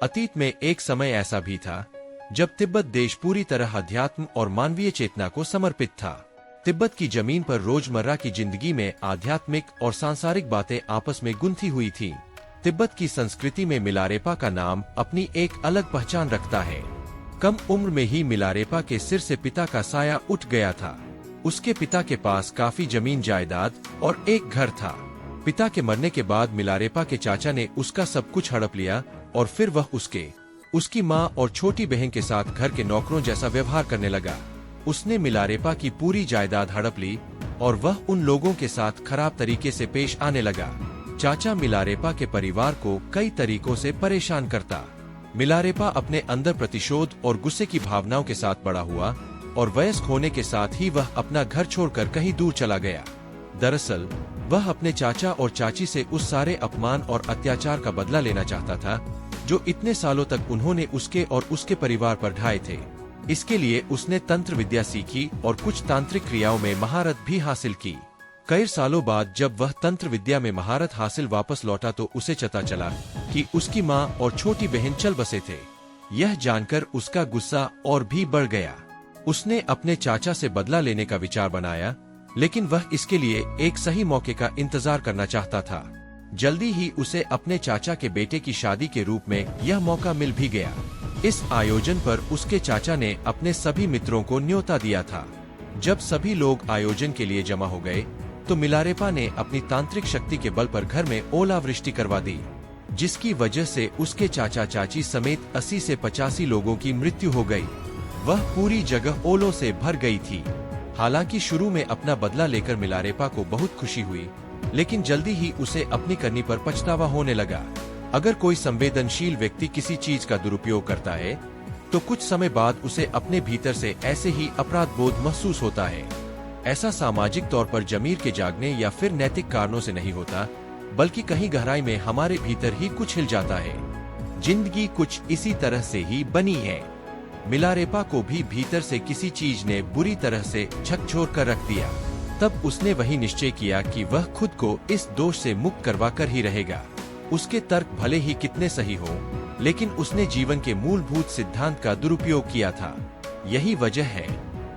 अतीत में एक समय ऐसा भी था जब तिब्बत देश पूरी तरह अध्यात्म और मानवीय चेतना को समर्पित था। तिब्बत की जमीन पर रोजमर्रा की जिंदगी में आध्यात्मिक और सांसारिक बातें आपस में गुंथी हुई थीं। तिब्बत की संस्कृति में मिलारेपा का नाम अपनी एक अलग पहचान रखता है। कम उम्र में ही मिलारेपा के सिर से पिता का साया उठ गया था। उसके पिता के पास काफी जमीन जायदाद और एक घर था। पिता के मरने के बाद मिलारेपा के चाचा ने उसका सब कुछ हड़प लिया और फिर वह उसकी माँ और छोटी बहन के साथ घर के नौकरों जैसा व्यवहार करने लगा। उसने मिलारेपा की पूरी जायदाद हड़प ली और वह उन लोगों के साथ खराब तरीके से पेश आने लगा। चाचा मिलारेपा के परिवार को कई तरीकों से परेशान करता। मिलारेपा अपने अंदर प्रतिशोध और गुस्से की भावनाओं के साथ बड़ा हुआ और वयस्क होने के साथ ही वह अपना घर छोड़कर कहीं दूर चला गया। दरअसल वह अपने चाचा और चाची से उस सारे अपमान और अत्याचार का बदला लेना चाहता था जो इतने सालों तक उन्होंने उसके और उसके परिवार पर ढाए थे। इसके लिए उसने तंत्र विद्या सीखी और कुछ तांत्रिक क्रियाओं में महारत भी हासिल की। कई सालों बाद जब वह तंत्र विद्या में महारत हासिल वापस लौटा तो उसे पता चला कि उसकी माँ और छोटी बहन चल बसे थे। यह जानकर उसका गुस्सा और भी बढ़ गया। उसने अपने चाचा से बदला लेने का विचार बनाया, लेकिन वह इसके लिए एक सही मौके का इंतजार करना चाहता था। जल्दी ही उसे अपने चाचा के बेटे की शादी के रूप में यह मौका मिल भी गया। इस आयोजन पर उसके चाचा ने अपने सभी मित्रों को न्योता दिया था। जब सभी लोग आयोजन के लिए जमा हो गए तो मिलारेपा ने अपनी तांत्रिक शक्ति के बल पर घर में ओलावृष्टि करवा दी, जिसकी वजह से उसके चाचा चाची समेत 80 से 85 लोगों की मृत्यु हो गई। वह पूरी जगह ओलों से भर गई थी। हालांकि शुरू में अपना बदला लेकर मिलारेपा को बहुत खुशी हुई, लेकिन जल्दी ही उसे अपनी करनी पर पछतावा होने लगा। अगर कोई संवेदनशील व्यक्ति किसी चीज का दुरुपयोग करता है तो कुछ समय बाद उसे अपने भीतर से ऐसे ही अपराध बोध महसूस होता है। ऐसा सामाजिक तौर पर जमीर के जागने या फिर नैतिक कारणों से नहीं होता, बल्कि कहीं गहराई में हमारे भीतर ही कुछ हिल जाता है। जिंदगी कुछ इसी तरह से ही बनी है। मिलारेपा को भी भीतर से किसी चीज ने बुरी तरह से झकझोर कर रख दिया। तब उसने वही निश्चय किया कि वह खुद को इस दोष से मुक्त करवा कर ही रहेगा। उसके तर्क भले ही कितने सही हो, लेकिन उसने जीवन के मूलभूत सिद्धांत का दुरुपयोग किया था। यही वजह है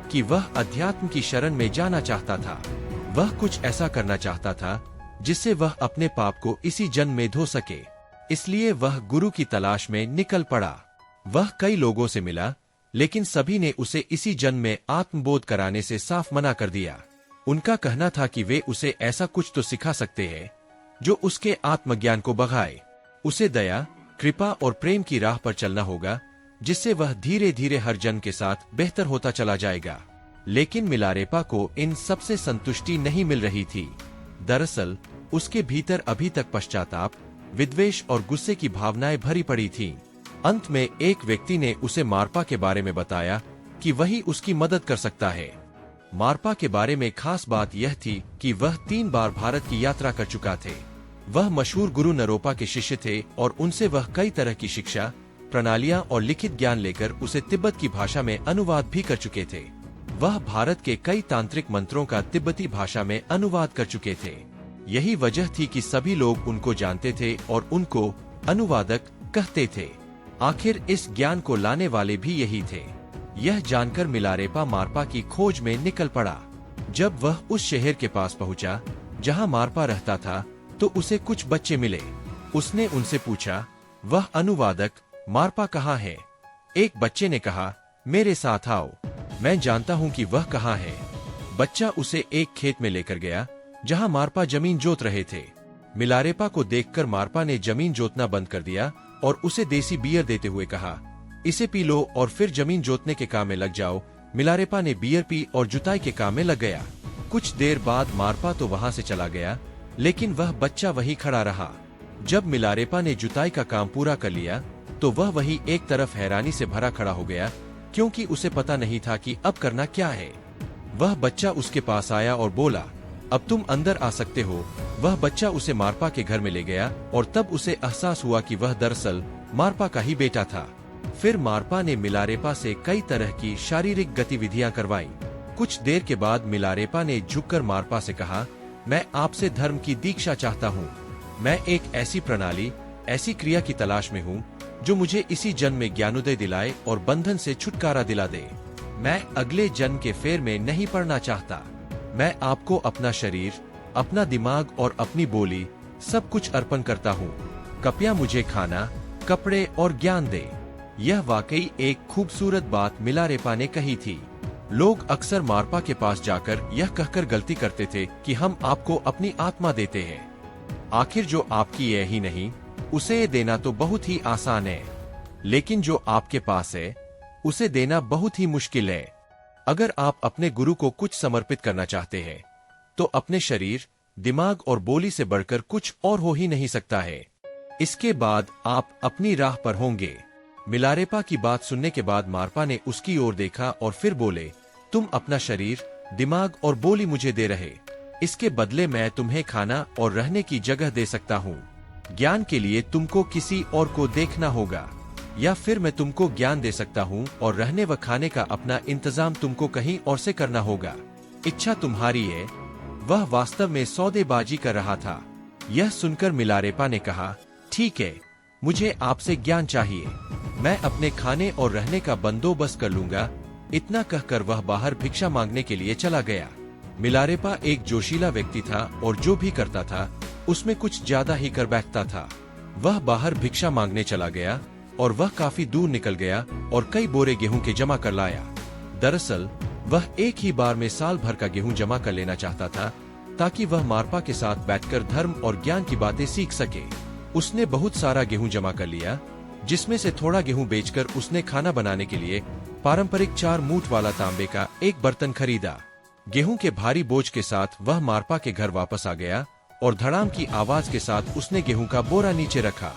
कि वह अध्यात्म की शरण में जाना चाहता था। वह कुछ ऐसा करना चाहता था जिससे वह अपने पाप को इसी जन्म में धो सके। इसलिए वह गुरु की तलाश में निकल पड़ा। वह कई लोगों से मिला, लेकिन सभी ने उसे इसी जन्म में आत्मबोध कराने से साफ मना कर दिया। उनका कहना था कि वे उसे ऐसा कुछ तो सिखा सकते हैं जो उसके आत्मज्ञान को बढ़ाए। उसे दया, कृपा और प्रेम की राह पर चलना होगा, जिससे वह धीरे धीरे हर जन्म के साथ बेहतर होता चला जाएगा। लेकिन मिलारेपा को इन सबसे संतुष्टि नहीं मिल रही थी। दरअसल उसके भीतर अभी तक पश्चाताप, विद्वेष और गुस्से की भावनाएं भरी पड़ी थीं। अंत में एक व्यक्ति ने उसे मारपा के बारे में बताया कि वही उसकी मदद कर सकता है। मारपा के बारे में खास बात यह थी कि वह 3 बार भारत की यात्रा कर चुका थे। वह मशहूर गुरु नरोपा के शिष्य थे और उनसे वह कई तरह की शिक्षा, प्रणालियां और लिखित ज्ञान लेकर उसे तिब्बत की भाषा में अनुवाद भी कर चुके थे। वह भारत के कई तांत्रिक मंत्रों का तिब्बती भाषा में अनुवाद कर चुके थे। यही वजह थी कि सभी लोग उनको जानते थे और उनको अनुवादक कहते थे। आखिर इस ज्ञान को लाने वाले भी यही थे। यह जानकर मिलारेपा मारपा की खोज में निकल पड़ा। जब वह उस शहर के पास पहुंचा जहां मारपा रहता था तो उसे कुछ बच्चे मिले। उसने उनसे पूछा, वह अनुवादक मारपा कहाँ है? एक बच्चे ने कहा, मेरे साथ आओ, मैं जानता हूँ कि वह कहाँ है। बच्चा उसे एक खेत में लेकर गया जहाँ मारपा जमीन जोत रहे थे। मिलारेपा को देखकर मारपा ने जमीन जोतना बंद कर दिया और उसे देसी बियर देते हुए कहा, इसे पी लो और फिर जमीन जोतने के काम में लग जाओ। मिलारेपा ने बियर पी और जुताई के काम में लग गया। कुछ देर बाद मारपा तो वहां से चला गया, लेकिन वह बच्चा वहीं खड़ा रहा। जब मिलारेपा ने जुताई का काम पूरा कर लिया तो वह वहीं एक तरफ हैरानी से भरा खड़ा हो गया, क्योंकि उसे पता नहीं था कि अब करना क्या है। वह बच्चा उसके पास आया और बोला, अब तुम अंदर आ सकते हो। वह बच्चा उसे मारपा के घर में ले गया और तब उसे एहसास हुआ कि वह दरअसल मारपा का ही बेटा था। फिर मारपा ने मिलारेपा से कई तरह की शारीरिक गतिविधियां करवाई। कुछ देर के बाद मिलारेपा ने झुककर मारपा से कहा, मैं आपसे धर्म की दीक्षा चाहता हूँ। मैं एक ऐसी प्रणाली, ऐसी क्रिया की तलाश में हूँ जो मुझे इसी जन्म में ज्ञानोदय दिलाए और बंधन से छुटकारा दिला दे। मैं अगले जन्म के फेर में नहीं पड़ना चाहता। मैं आपको अपना शरीर, अपना दिमाग और अपनी बोली सब कुछ अर्पण करता हूँ। कृपया मुझे खाना, कपड़े और ज्ञान दे। यह वाकई एक खूबसूरत बात मिलारेपा ने कही थी। लोग अक्सर मारपा के पास जाकर यह कहकर गलती करते थे कि हम आपको अपनी आत्मा देते हैं। आखिर जो आपकी है ही नहीं, उसे देना तो बहुत ही आसान है, लेकिन जो आपके पास है उसे देना बहुत ही मुश्किल है। अगर आप अपने गुरु को कुछ समर्पित करना चाहते हैं, तो अपने शरीर, दिमाग और बोली से बढ़कर कुछ और हो ही नहीं सकता है। इसके बाद आप अपनी राह पर होंगे। मिलारेपा की बात सुनने के बाद मारपा ने उसकी ओर देखा और फिर बोले, तुम अपना शरीर, दिमाग और बोली मुझे दे रहे, इसके बदले मैं तुम्हें खाना और रहने की जगह दे सकता हूँ। ज्ञान के लिए तुमको किसी और को देखना होगा, या फिर मैं तुमको ज्ञान दे सकता हूँ और रहने व खाने का अपना इंतजाम तुमको कहीं और से करना होगा। इच्छा तुम्हारी है। वह वास्तव में सौदेबाजी कर रहा था। यह सुनकर मिलारेपा ने कहा, ठीक है, मुझे आपसे ज्ञान चाहिए। मैं अपने खाने और रहने का बंदोबस्त कर लूंगा। इतना कहकर वह बाहर भिक्षा मांगने के लिए चला गया। मिलारेपा एक जोशीला व्यक्ति था और जो भी करता था उसमें कुछ ज्यादा ही कर बैठता था। वह बाहर भिक्षा मांगने चला गया और वह काफी दूर निकल गया और कई बोरे गेहूं के जमा कर लाया। दरअसल वह एक ही बार में साल भर का गेहूं जमा कर लेना चाहता था, ताकि वह मारपा के साथ बैठकर धर्म और ज्ञान की बातें सीख सके। उसने बहुत सारा गेहूं जमा कर लिया, जिसमें से थोड़ा गेहूं बेचकर उसने खाना बनाने के लिए पारंपरिक 4 मूठ वाला तांबे का एक बर्तन खरीदा। गेहूं के भारी बोझ के साथ वह मारपा के घर वापस आ गया और धड़ाम की आवाज के साथ उसने गेहूं का बोरा नीचे रखा।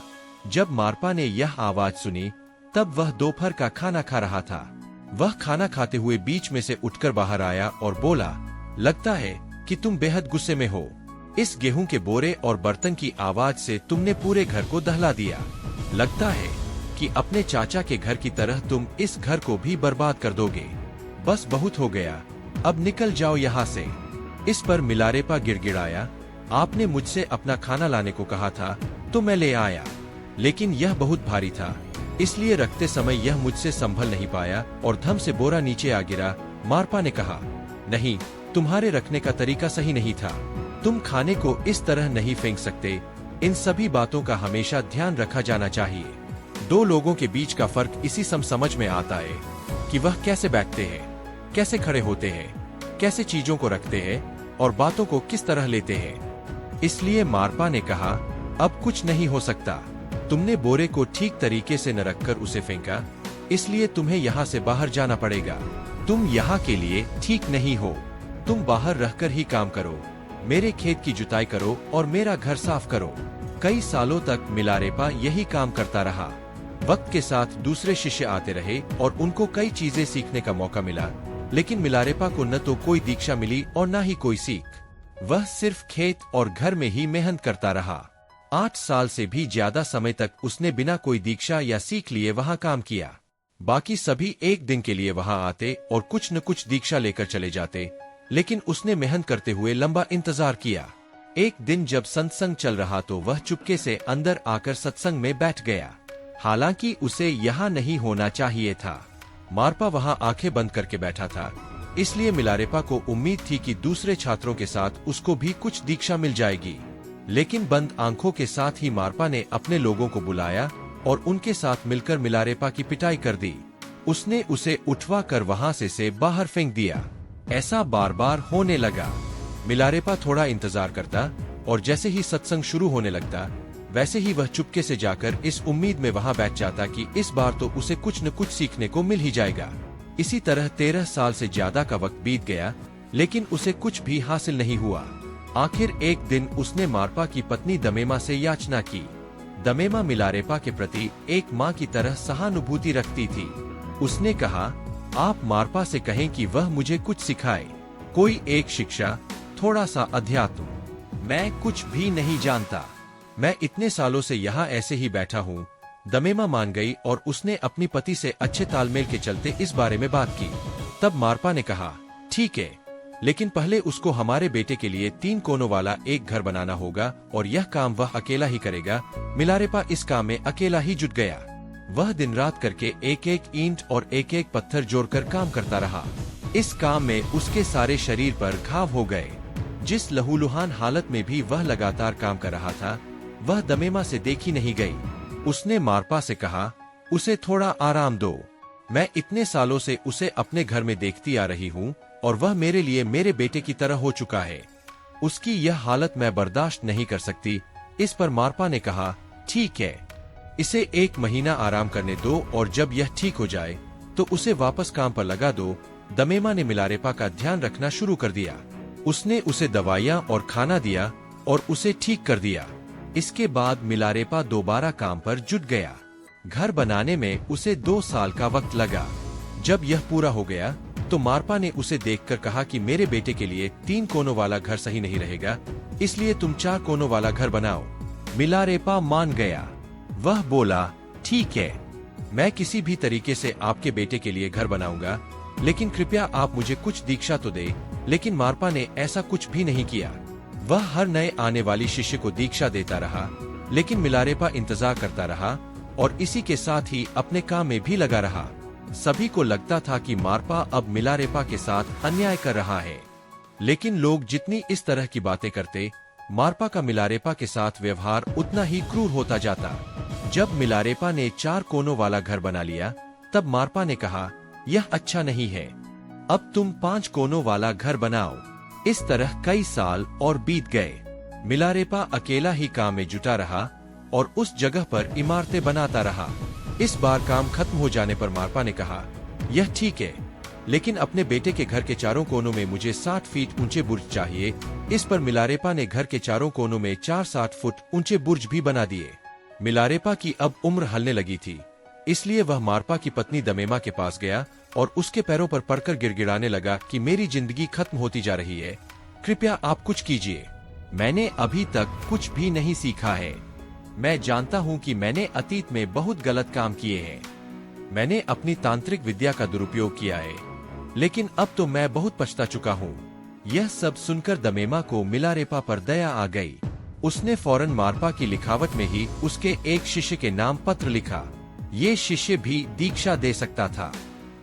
जब मारपा ने यह आवाज सुनी, तब वह दोपहर का खाना खा रहा था। वह खाना खाते हुए बीच में से उठकर बाहर आया और बोला, लगता है कि तुम बेहद गुस्से में हो। इस गेहूं के बोरे और बर्तन की आवाज से तुमने पूरे घर को दहला दिया। लगता है कि अपने चाचा के घर की तरह तुम इस घर को भी बर्बाद कर दोगे। बस बहुत हो गया, अब निकल जाओ यहाँ से। इस पर मिलारेपा गिड़गिड़ाया, आपने मुझसे अपना खाना लाने को कहा था तो मैं ले आया, लेकिन यह बहुत भारी था, इसलिए रखते समय यह मुझसे संभल नहीं पाया और धम से बोरा नीचे आ गिरा। मारपा ने कहा, नहीं, तुम्हारे रखने का तरीका सही नहीं था। तुम खाने को इस तरह नहीं फेंक सकते। इन सभी बातों का हमेशा ध्यान रखा जाना चाहिए। 2 लोगों के बीच का फर्क इसी समझ में आता है कि वह कैसे बैठते हैं, कैसे खड़े होते हैं, कैसे चीजों को रखते हैं और बातों को किस तरह लेते हैं। इसलिए मारपा ने कहा, अब कुछ नहीं हो सकता। तुमने बोरे को ठीक तरीके से न रखकर उसे फेंका, इसलिए तुम्हें यहाँ से बाहर जाना पड़ेगा। तुम यहाँ के लिए ठीक नहीं हो। तुम बाहर रहकर ही काम करो, मेरे खेत की जुताई करो और मेरा घर साफ करो। कई सालों तक मिलारेपा यही काम करता रहा। वक्त के साथ दूसरे शिष्य आते रहे और उनको कई चीजें सीखने का मौका मिला, लेकिन मिलारेपा को न तो कोई दीक्षा मिली और न ही कोई सीख। वह सिर्फ खेत और घर में ही मेहनत करता रहा। 8 साल से भी ज्यादा समय तक उसने बिना कोई दीक्षा या सीख लिए वहां काम किया। बाकी सभी एक दिन के लिए वहां आते और कुछ न कुछ दीक्षा लेकर चले जाते, लेकिन उसने मेहनत करते हुए लंबा इंतजार किया। एक दिन जब सत्संग चल रहा तो वह चुपके से अंदर आकर सत्संग में बैठ गया। हालांकि उसे यहाँ नहीं होना चाहिए था। मारपा वहां आंखें बंद करके बैठा था, इसलिए मिलारेपा को उम्मीद थी कि दूसरे छात्रों के साथ उसको भी कुछ दीक्षा मिल जाएगी। लेकिन बंद आंखों के साथ ही मारपा ने अपने लोगों को बुलाया और उनके साथ मिलकर मिलारेपा की पिटाई कर दी। उसने उसे उठवा कर वहां से बाहर फेंक दिया। ऐसा बार बार होने लगा। मिलारेपा थोड़ा इंतजार करता और जैसे ही सत्संग शुरू होने लगता, वैसे ही वह चुपके से जाकर इस उम्मीद में वहां बैठ जाता कि इस बार तो उसे कुछ न कुछ सीखने को मिल ही जाएगा। इसी तरह 13 साल से ज्यादा का वक्त बीत गया, लेकिन उसे कुछ भी हासिल नहीं हुआ। आखिर एक दिन उसने मारपा की पत्नी दमेमा से याचना की। दमेमा मिलारेपा के प्रति एक माँ की तरह सहानुभूति रखती थी। उसने कहा, आप मारपा से कहें कि वह मुझे कुछ सिखाए, कोई एक शिक्षा, थोड़ा सा अध्यात्म। मैं कुछ भी नहीं जानता। मैं इतने सालों से यहाँ ऐसे ही बैठा हूँ। दमेमा मान गई और उसने अपनी पति से अच्छे तालमेल के चलते इस बारे में बात की। तब मारपा ने कहा, ठीक है, लेकिन पहले उसको हमारे बेटे के लिए 3 कोनों वाला एक घर बनाना होगा और यह काम वह अकेला ही करेगा। मिलारेपा इस काम में अकेला ही जुट गया। वह दिन रात करके एक एक ईंट और एक एक पत्थर जोड़कर काम करता रहा। इस काम में उसके सारे शरीर पर घाव हो गए। जिस लहूलुहान हालत में भी वह लगातार काम कर रहा था, वह दमेमा से देखी नहीं गई। उसने मारपा से कहा, उसे थोड़ा आराम दो। मैं इतने सालों से उसे अपने घर में देखती आ रही हूँ और वह मेरे लिए मेरे बेटे की तरह हो चुका है। उसकी यह हालत मैं बर्दाश्त नहीं कर सकती। इस पर मारपा ने कहा, ठीक है, इसे 1 महीना आराम करने दो और जब यह ठीक हो जाए तो उसे वापस काम पर लगा दो। दमेमा ने मिलारेपा का ध्यान रखना शुरू कर दिया। उसने उसे दवाइयाँ और खाना दिया और उसे ठीक कर दिया। इसके बाद मिलारेपा दोबारा काम पर जुट गया। घर बनाने में उसे 2 साल का वक्त लगा। जब यह पूरा हो गया तो मारपा ने उसे देखकर कहा कि मेरे बेटे के लिए 3 कोनों वाला घर सही नहीं रहेगा, इसलिए तुम 4 कोनों वाला घर बनाओ। मिलारेपा मान गया। वह बोला, ठीक है, मैं किसी भी तरीके से आपके बेटे के लिए घर बनाऊंगा, लेकिन कृपया आप मुझे कुछ दीक्षा तो दे। लेकिन मारपा ने ऐसा कुछ भी नहीं किया। वह हर नए आने वाली शिष्य को दीक्षा देता रहा, लेकिन मिलारेपा इंतजार करता रहा और इसी के साथ ही अपने काम में भी लगा रहा। सभी को लगता था कि मारपा अब मिलारेपा के साथ अन्याय कर रहा है, लेकिन लोग जितनी इस तरह की बातें करते, मारपा का मिलारेपा के साथ व्यवहार उतना ही क्रूर होता जाता। जब मिलारेपा ने 4 कोनों वाला घर बना लिया, तब मारपा ने कहा, यह अच्छा नहीं है, अब तुम 5 कोनों वाला घर बनाओ। इस तरह कई साल और बीत गए। मिलारेपा अकेला ही काम में जुटा रहा और उस जगह पर इमारतें बनाता रहा। इस बार काम खत्म हो जाने पर मारपा ने कहा, यह ठीक है, लेकिन अपने बेटे के घर के चारों कोनों में मुझे 60 फीट ऊंचे बुर्ज चाहिए। इस पर मिलारेपा ने घर के चारों कोनों में 4 60 फुट ऊंचे बुर्ज भी बना दिए। मिलारेपा की अब उम्र हलने लगी थी, इसलिए वह मारपा की पत्नी दमेमा के पास गया और उसके पैरों पर पड़कर गिड़गिड़ाने लगा कि मेरी जिंदगी खत्म होती जा रही है, कृपया आप कुछ कीजिए। मैंने अभी तक कुछ भी नहीं सीखा है। मैं जानता हूँ कि मैंने अतीत में बहुत गलत काम किए हैं। मैंने अपनी तांत्रिक विद्या का दुरुपयोग किया है, लेकिन अब तो मैं बहुत पछता चुका हूँ। यह सब सुनकर दमेमा को मिलारेपा पर दया आ गई। उसने फौरन मारपा की लिखावट में ही उसके एक शिष्य के नाम पत्र लिखा। ये शिष्य भी दीक्षा दे सकता था।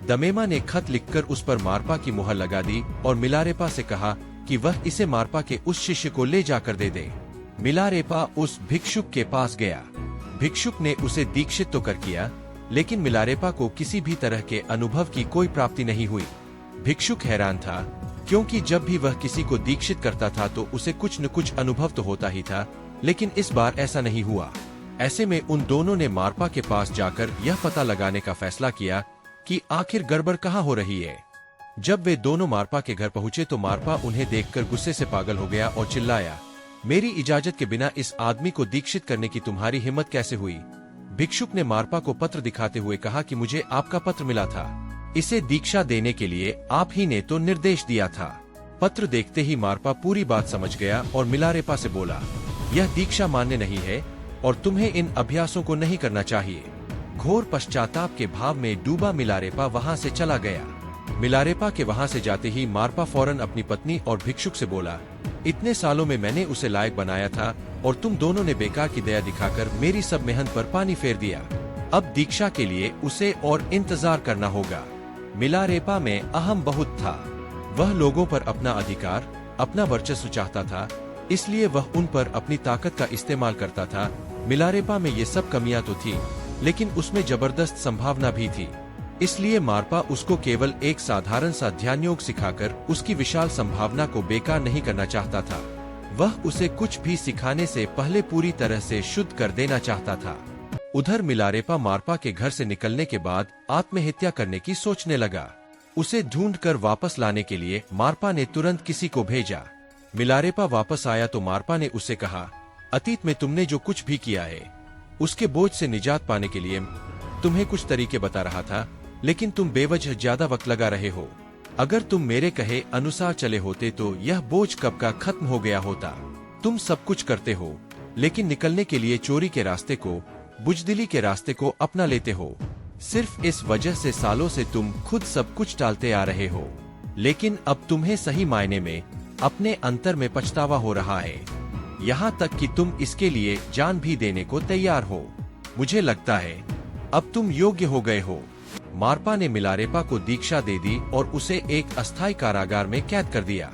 दमेमा ने खत लिखकर उस पर मारपा की मुहर लगा दी और मिलारेपा से कहा कि वह इसे मारपा के उस शिष्य को ले जाकर दे दे। मिलारेपा उस भिक्षुक के पास गया। भिक्षुक ने उसे दीक्षित तो कर किया, लेकिन मिलारेपा को किसी भी तरह के अनुभव की कोई प्राप्ति नहीं हुई। भिक्षुक हैरान था, क्योंकि जब भी वह किसी को दीक्षित करता था तो उसे कुछ न कुछ अनुभव तो होता ही था, लेकिन इस बार ऐसा नहीं हुआ। ऐसे में उन दोनों ने मारपा के पास जाकर यह पता लगाने का फैसला किया कि आखिर गड़बड़ कहाँ हो रही है। जब वे दोनों मारपा के घर पहुँचे तो मारपा उन्हें देखकर गुस्से से पागल हो गया और चिल्लाया, मेरी इजाजत के बिना इस आदमी को दीक्षित करने की तुम्हारी हिम्मत कैसे हुई? भिक्षुक ने मारपा को पत्र दिखाते हुए कहा कि मुझे आपका पत्र मिला था। इसे दीक्षा देने के लिए आप ही ने तो निर्देश दिया था। पत्र देखते ही मारपा पूरी बात समझ गया और मिलारेपा से बोला, यह दीक्षा मान्य नहीं है और तुम्हें इन अभ्यासों को नहीं करना चाहिए। घोर पश्चाताप के भाव में डूबा मिलारेपा वहाँ से चला गया। मिलारेपा के वहाँ से जाते ही मारपा फौरन अपनी पत्नी और भिक्षुक से बोला, इतने सालों में मैंने उसे लायक बनाया था और तुम दोनों ने बेकार की दया दिखाकर मेरी सब मेहनत पर पानी फेर दिया। अब दीक्षा के लिए उसे और इंतजार करना होगा। मिलारेपा में अहम बहुत था। वह लोगों पर अपना अधिकार, अपना वर्चस्व चाहता था, इसलिए वह उन पर अपनी ताकत का इस्तेमाल करता था। मिलारेपा में ये सब कमियां तो थी, लेकिन उसमें जबरदस्त संभावना भी थी। इसलिए मारपा उसको केवल एक साधारण सा ध्यान योग सिखाकर उसकी विशाल संभावना को बेकार नहीं करना चाहता था। वह उसे कुछ भी सिखाने से पहले पूरी तरह से शुद्ध कर देना चाहता था। उधर मिलारेपा मारपा के घर से निकलने के बाद आत्महत्या करने की सोचने लगा। उसे ढूंढकर वापस लाने के लिए मारपा ने तुरंत किसी को भेजा। मिलारेपा वापस आया तो मारपा ने उसे कहा, अतीत में तुमने जो कुछ भी किया है, उसके बोझ से निजात पाने के लिए तुम्हें कुछ तरीके बता रहा था, लेकिन तुम बेवजह ज्यादा वक्त लगा रहे हो। अगर तुम मेरे कहे अनुसार चले होते तो यह बोझ कब का खत्म हो गया होता। तुम सब कुछ करते हो, लेकिन निकलने के लिए चोरी के रास्ते को, बुजदिली के रास्ते को अपना लेते हो। सिर्फ इस वजह से सालों से तुम खुद सब कुछ टालते आ रहे हो, लेकिन अब तुम्हें सही मायने में अपने अंतर में पछतावा हो रहा है, यहाँ तक कि तुम इसके लिए जान भी देने को तैयार हो। मुझे लगता है अब तुम योग्य हो गए हो। मारपा ने मिलारेपा को दीक्षा दे दी और उसे एक अस्थायी कारागार में कैद कर दिया।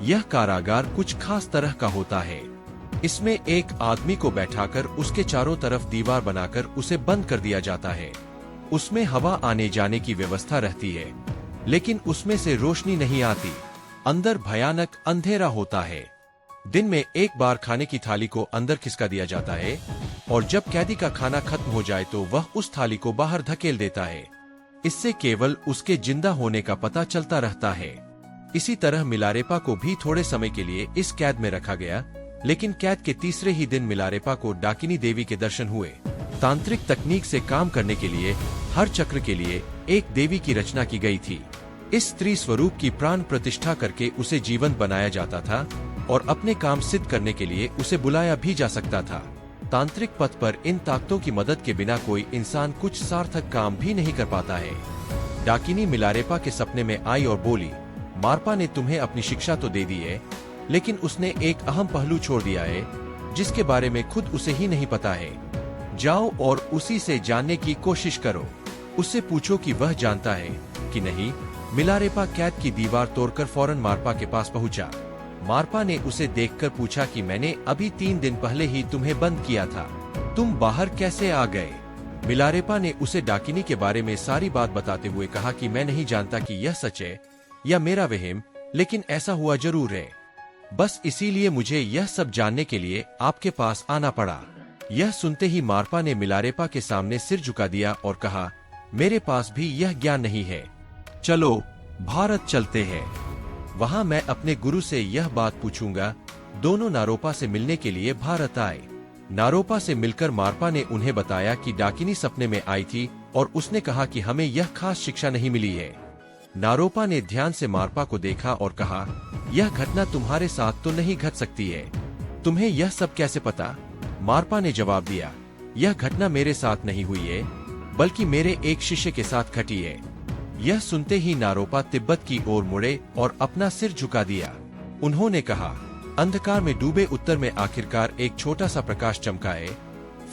यह कारागार कुछ खास तरह का होता है। इसमें एक आदमी को बैठाकर उसके चारों तरफ दीवार बनाकर उसे बंद कर दिया जाता है। उसमें हवा आने जाने की व्यवस्था रहती है, लेकिन उसमें से रोशनी नहीं आती। अंदर भयानक अंधेरा होता है। दिन में एक बार खाने की थाली को अंदर खिसका दिया जाता है और जब कैदी का खाना खत्म हो जाए तो वह उस थाली को बाहर धकेल देता है। इससे केवल उसके जिंदा होने का पता चलता रहता है। इसी तरह मिलारेपा को भी थोड़े समय के लिए इस कैद में रखा गया, लेकिन कैद के तीसरे ही दिन मिलारेपा को डाकिनी देवी के दर्शन हुए। तांत्रिक तकनीक से काम करने के लिए हर चक्र के लिए एक देवी की रचना की गई थी। इस स्त्री स्वरूप की प्राण प्रतिष्ठा करके उसे जीवंत बनाया जाता था और अपने काम सिद्ध करने के लिए उसे बुलाया भी जा सकता था। तांत्रिक पथ पर इन ताकतों की मदद के बिना कोई इंसान कुछ सार्थक काम भी नहीं कर पाता है। डाकिनी मिलारेपा के सपने में आई और बोली, मारपा ने तुम्हें अपनी शिक्षा तो दे दी है, लेकिन उसने एक अहम पहलू छोड़ दिया है जिसके बारे में खुद उसे ही नहीं पता है। जाओ और उसी से जानने की कोशिश करो। उससे पूछो कि वह जानता है कि नहीं। मिलारेपा कैद की दीवार तोड़कर फौरन मारपा के पास पहुंचा। मारपा ने उसे देखकर पूछा कि मैंने अभी 3 दिन पहले ही तुम्हें बंद किया था, तुम बाहर कैसे आ गए? मिलारेपा ने उसे डाकिनी के बारे में सारी बात बताते हुए कहा कि मैं नहीं जानता कि यह सच है या मेरा वहम, लेकिन ऐसा हुआ जरूर है। बस इसीलिए मुझे यह सब जानने के लिए आपके पास आना पड़ा। यह सुनते ही मारपा ने मिलारेपा के सामने सिर झुका दिया और कहा, मेरे पास भी यह ज्ञान नहीं है। चलो भारत चलते हैं। वहां मैं अपने गुरु से यह बात पूछूंगा। दोनों नारोपा से मिलने के लिए भारत आए। नारोपा से मिलकर मारपा ने उन्हें बताया कि डाकिनी सपने में आई थी और उसने कहा कि हमें यह खास शिक्षा नहीं मिली है। नारोपा ने ध्यान से मारपा को देखा और कहा, यह घटना तुम्हारे साथ तो नहीं घट सकती है। तुम्हें यह सब कैसे पता? मारपा ने जवाब दिया, यह घटना मेरे साथ नहीं हुई है, बल्कि मेरे एक शिष्य के साथ घटी है। यह सुनते ही नारोपा तिब्बत की ओर मुड़े और अपना सिर झुका दिया। उन्होंने कहा, अंधकार में डूबे उत्तर में आखिरकार एक छोटा सा प्रकाश चमका है।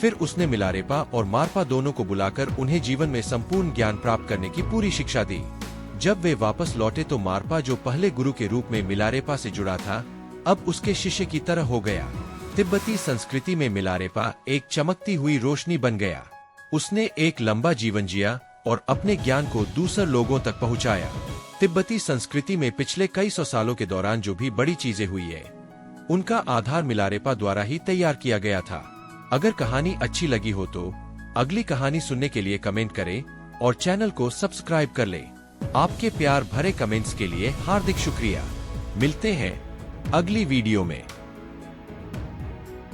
फिर उसने मिलारेपा और मारपा दोनों को बुलाकर उन्हें जीवन में संपूर्ण ज्ञान प्राप्त करने की पूरी शिक्षा दी। जब वे वापस लौटे तो मारपा, जो पहले गुरु के रूप में मिलारेपा से जुड़ा था, अब उसके शिष्य की तरह हो गया। तिब्बती संस्कृति में मिलारेपा एक चमकती हुई रोशनी बन गया। उसने एक लंबा जीवन जिया और अपने ज्ञान को दूसरे लोगों तक पहुंचाया। तिब्बती संस्कृति में पिछले कई सौ सालों के दौरान जो भी बड़ी चीजें हुई है, उनका आधार मिलारेपा द्वारा ही तैयार किया गया था। अगर कहानी अच्छी लगी हो तो अगली कहानी सुनने के लिए कमेंट करें और चैनल को सब्सक्राइब कर लें। आपके प्यार भरे कमेंट्स के लिए हार्दिक शुक्रिया। मिलते हैं अगली वीडियो में।